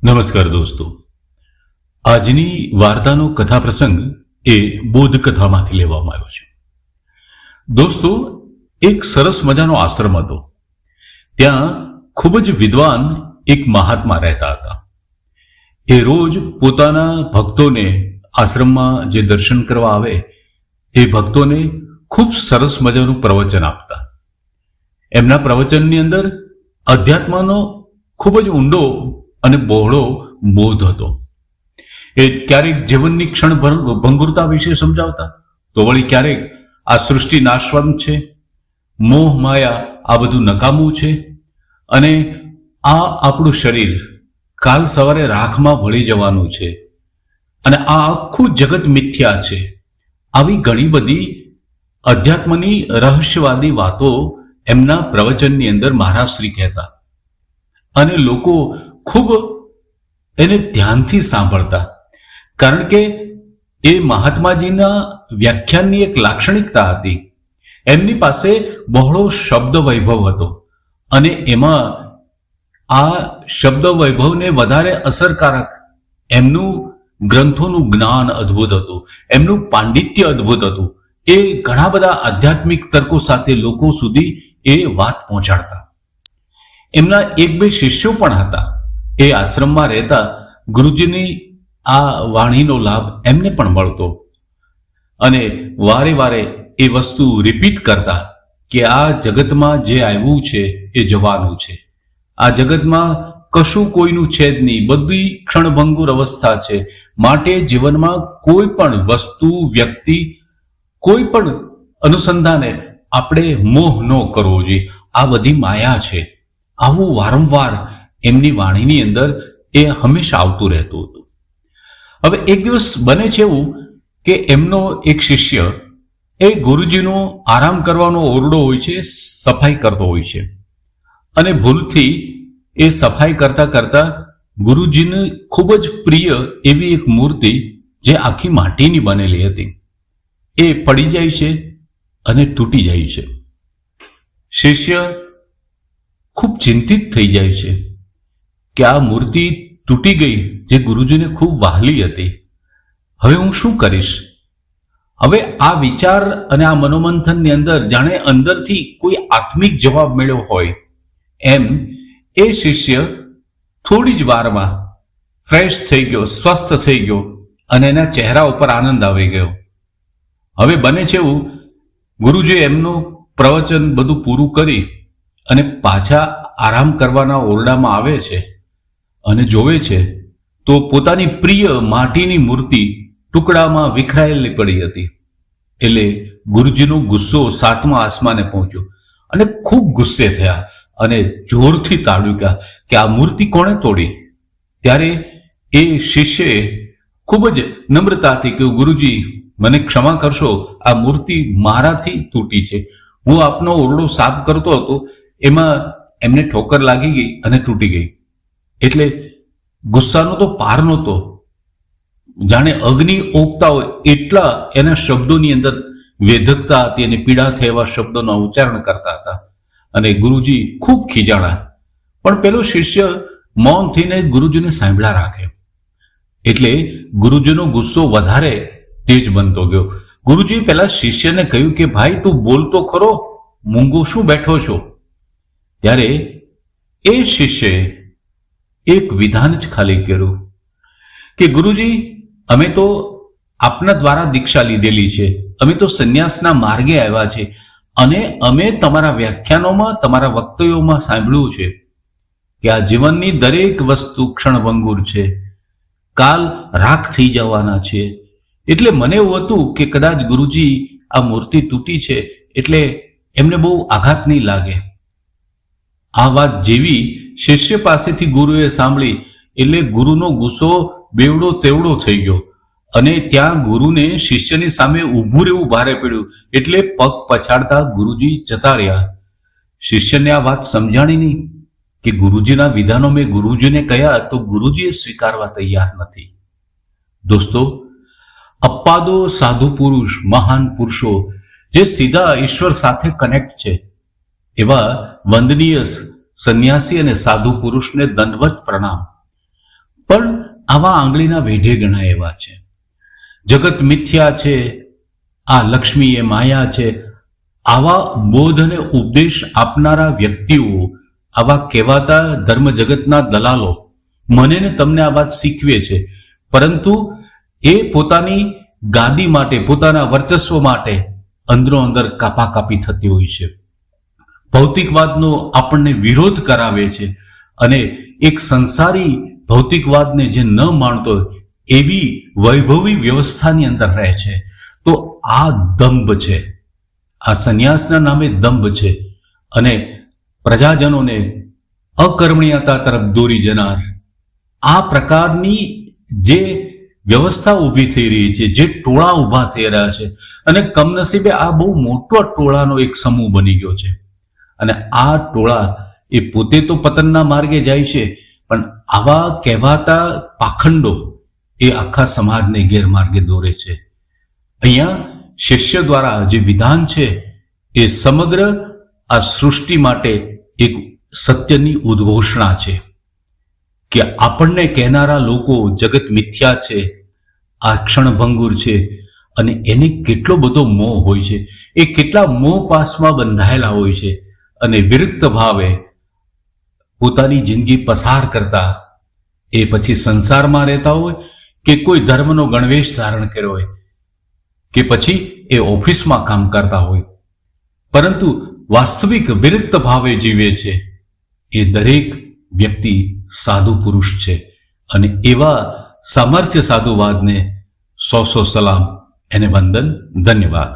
નમસ્કાર દોસ્તો, આજની વાર્તાનો કથા પ્રસંગ એ બોધ કથામાંથી લેવામાં આવ્યો છે. દોસ્તો, એક સરસ મજાનો આશ્રમ હતો. ત્યાં ખૂબ જ વિદ્વાન એક મહાત્મા રહેતા હતા. એ રોજ પોતાના ભક્તોને, આશ્રમમાં જે દર્શન કરવા આવે એ ભક્તોને ખૂબ સરસ મજાનું પ્રવચન આપતા. એમના પ્રવચનની અંદર અધ્યાત્મનો ખૂબ જ ઊંડો અને બહોળો બોધ હતો. એ ક્યારેક જીવનની ક્ષણ ભંગુરતા વિશે સમજાવતા, તો વળી ક્યારેક આ સૃષ્ટિ નાશવંત છે, મોહ માયા આ બધું નકામું છે, અને આ આપણું શરીર કાલ સવારે રાખમાં ભળી જવાનું છે, અને આ આખું જગત મિથ્યા છે. આવી ઘણી બધી અધ્યાત્મની રહસ્યવાદી વાતો એમના પ્રવચનની અંદર મહારાજ શ્રી કહેતા, અને લોકો ખૂબ એને ધ્યાનથી સાંભળતા. કારણ કે એ મહાત્માજીના વ્યાખ્યાનની એક લાક્ષણિકતા હતી, એમની પાસે બહોળો શબ્દ વૈભવ હતો, અને એમાં આ શબ્દ વૈભવને વધારે અસરકારક એમનું ગ્રંથોનું જ્ઞાન અદ્ભુત હતું, એમનું પાંડિત્ય અદ્ભુત હતું. એ ઘણા બધા આધ્યાત્મિક તર્કો સાથે લોકો સુધી એ વાત પહોંચાડતા. એમના એક બે શિષ્યો પણ હતા. એ આશ્રમમાં રહેતા ગુરુજીની આ વાણીનો લાભ એમને પણ મળતો, અને વારે વારે એ વસ્તુ રિપીટ કરતા કે આ જગતમાં જે આવ્યું છે એ જવાનું છે. આ જગતમાં કશું કોઈનું છે જ નહીં, બધી ક્ષણભંગુર અવસ્થા છે. માટે જીવનમાં કોઈ પણ વસ્તુ, વ્યક્તિ, કોઈ પણ અનુસંધાને આપણે મોહ ન કરવો જોઈએ. આ બધી માયા છે. આવું વારંવાર એમની વાણીની અંદર એ હંમેશા આવતું રહેતું હતું. હવે એક દિવસ બને છે એવું કે એમનો એક શિષ્ય એ ગુરુજીનો આરામ કરવાનો ઓરડો હોય છે, સફાઈ કરતો હોય છે, અને ભૂલથી એ સફાઈ કરતા કરતા ગુરુજીને ખૂબ જ પ્રિય એવી એક મૂર્તિ, જે આખી માટીની બનેલી હતી, એ પડી જાય છે અને તૂટી જાય છે. શિષ્ય ખૂબ ચિંતિત થઈ જાય છે કે આ મૂર્તિ તૂટી ગઈ, જે ગુરુજીને ખૂબ વહાલી હતી. હવે હું શું કરીશ? હવે આ વિચાર અને આ મનોમંથનની અંદર જાણે અંદરથી કોઈ આત્મિક જવાબ મળ્યો હોય એમ એ શિષ્ય થોડી જ વારમાં ફ્રેશ થઈ ગયો, સ્વસ્થ થઈ ગયો, અને એના ચહેરા ઉપર આનંદ આવી ગયો. હવે બને છે એવું, ગુરુજી એમનું પ્રવચન બધું પૂરું કરી અને પાછા આરામ કરવાના ઓરડામાં આવે છે, અને જોવે છે તો પોતાની પ્રિય માટીની મૂર્તિ ટુકડામાં વિખરાયેલી પડી હતી. એટલે ગુરુજીનો ગુસ્સો સાતમા આસમાને પહોંચ્યો, અને ખૂબ ગુસ્સે થયા અને જોરથી તાળવ્યા કે આ મૂર્તિ કોણે તોડી? ત્યારે એ શિષ્યએ ખૂબ જ નમ્રતાથી કહ્યું, ગુરુજી મને ક્ષમા કરશો, આ મૂર્તિ મારાથી તૂટી છે. હું આપનો ઓરડો સાફ કરતો હતો, એમાં એમને ઠોકર લાગી ગઈ અને તૂટી ગઈ. એટલે ગુસ્સાનો તો પાર નહોતો, જાણે અગ્નિ ઓગતા હોય એટલા એના શબ્દોની અંદર વેધકતા હતી, અને પીડા થાય એવા શબ્દોનું ઉચ્ચારણ કરતા હતા. અને ગુરુજી ખૂબ ખીજાણા, પણ પેલો શિષ્ય મૌન થઈને ગુરુજીને સાંભળ્યા રાખે. એટલે ગુરુજીનો ગુસ્સો વધારે તેજ બનતો ગયો. ગુરુજીએ પેલા શિષ્યને કહ્યું કે ભાઈ તું બોલતો ખરો, મૂંગો શું બેઠો છો? ત્યારે એ શિષ્યએ એક વિધાન જ ખાલી કર્યું કે ગુરુજી, અમે તો આપના દ્વારા દીક્ષા લીધેલી છે, અમે તો સંન્યાસના માર્ગે આવ્યા છે, અને અમે તમારા વ્યાખ્યાનોમાં, તમારા વક્તવ્યોમાં સાંભળ્યું છે કે આ જીવનની દરેક વસ્તુ ક્ષણભંગુર છે, કાલ રાખ થઈ જવાના છે. એટલે મને એવું હતું કે કદાચ ગુરુજી આ મૂર્તિ તૂટી છે એટલે એમને બહુ આઘાત નહીં લાગે. આ વાત જેવી શિષ્ય પાસેથી ગુરુએ સાંભળી એટલે ગુરુનો ગુસ્સો બેવડો તેવડો થઈ ગયો, અને ત્યાં ગુરુને શિષ્યની સામે ઊભું રહેવું ભારે પડ્યું. એટલે પગ પછાડતા ગુરુજી જતા રહ્યા. શિષ્યને આ વાત સમજાણી નહીં કે ગુરુજીના વિધાનો મેં ગુરુજીને કહ્યા, તો ગુરુજીએ સ્વીકારવા તૈયાર નથી. દોસ્તો, અપ્પાદો સાધુ પુરુષ, મહાન પુરુષો જે સીધા ઈશ્વર સાથે કનેક્ટ છે, એવા વંદનીય સંન્યાસી અને સાધુ પુરુષને દંડવત પ્રણામ. પણ આવા આંગળીના વેઢે ગણાય એવા છે. જગત મિથ્યા છે, આ લક્ષ્મી એ માયા છે, આવા બોધ અને ઉપદેશ આપનારા વ્યક્તિઓ, આવા કહેવાતા ધર્મ જગતના દલાલો મને ને તમને આ વાત શીખવે છે, પરંતુ એ પોતાની ગાદી માટે, પોતાના વર્ચસ્વ માટે અંદરો અંદર કાપાકાપી થતી હોય છે. ભૌતિકવાદનો આપણને વિરોધ કરાવે છે અને એક સંસારી ભૌતિકવાદને જે ન માણતો એવી વૈભવી વ્યવસ્થાની અંદર રહે છે. તો આ દંભ છે, આ સંન્યાસના નામે દંભ છે અને પ્રજાજનોને અકર્મણ્યતા તરફ દોરી જનાર આ પ્રકારની જે વ્યવસ્થા ઊભી થઈ રહી છે, જે ટોળા ઊભા થઈ રહ્યા છે, અને કમનસીબે આ બહુ મોટો ટોળાનો એક સમૂહ બની ગયો છે. અને આ ટોળા એ પોતે તો પતનના માર્ગે જાય છે, પણ આવા કહેવાતા પાખંડો એ આખા સમાજને ગેરમાર્ગે દોરે છે. અહીંયા શિષ્ય દ્વારા જે વિધાન છે એ સમગ્ર આ સૃષ્ટિ માટે એક સત્યની ઉદ્ઘોષણા છે કે આપણને કહેનારા લોકો જગત મિથ્યા છે, આ ક્ષણભંગુર છે, અને એને કેટલો બધો મોહ હોય છે, એ કેટલા મોહ પાસમાં બંધાયેલા હોય છે, અને વિરક્ત ભાવે પોતાની જિંદગી પસાર કરતા એ પછી સંસારમાં રહેતા હોય કે કોઈ ધર્મનો ગણવેશ ધારણ કર્યો હોય કે પછી એ ઓફિસમાં કામ કરતા હોય, પરંતુ વાસ્તવિક વિરક્ત ભાવે જીવે છે એ દરેક વ્યક્તિ સાધુ પુરુષ છે. અને એવા સામર્થ્ય સાધુવાદને સો સલામ, એને વંદન, ધન્યવાદ.